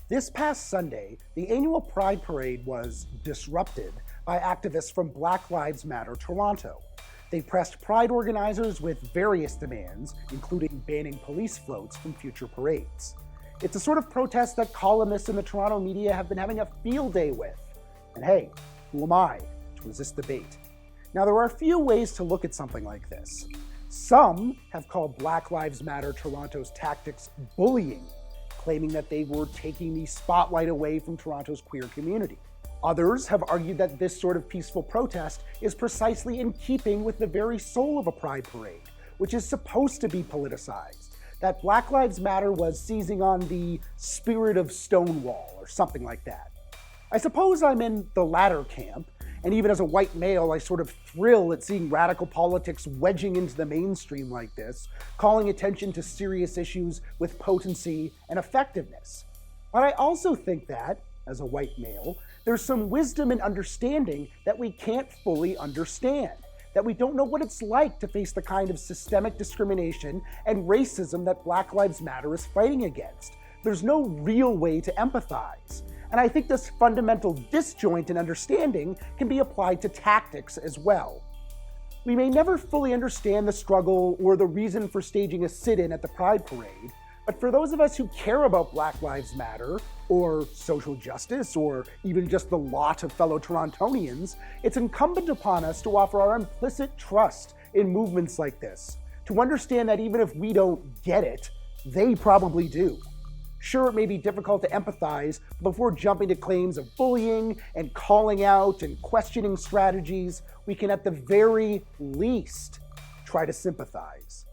This past Sunday, the annual Pride Parade was disrupted by activists from Black Lives Matter Toronto. They pressed Pride organizers with various demands, including banning police floats from future parades. It's a sort of protest that columnists in the Toronto media have been having a field day with. And hey, who am I to resist the bait? Now, there are a few ways to look at something like this. Some have called Black Lives Matter Toronto's tactics bullying, claiming that they were taking the spotlight away from Toronto's queer community. Others have argued that this sort of peaceful protest is precisely in keeping with the very soul of a pride parade, which is supposed to be politicized, that Black Lives Matter was seizing on the spirit of Stonewall or something like that. I suppose I'm in the latter camp, and even as a white male, I sort of thrill at seeing radical politics wedging into the mainstream like this, calling attention to serious issues with potency and effectiveness. But I also think that, as a white male, there's some wisdom and understanding that we can't fully understand, that we don't know what it's like to face the kind of systemic discrimination and racism that Black Lives Matter is fighting against. There's no real way to empathize. And I think this fundamental disjoint in understanding can be applied to tactics as well. We may never fully understand the struggle or the reason for staging a sit-in at the Pride Parade, but for those of us who care about Black Lives Matter, or social justice, or even just the lot of fellow Torontonians, it's incumbent upon us to offer our implicit trust in movements like this, to understand that even if we don't get it, they probably do. Sure, it may be difficult to empathize before jumping to claims of bullying and calling out and questioning strategies. We can at the very least try to sympathize.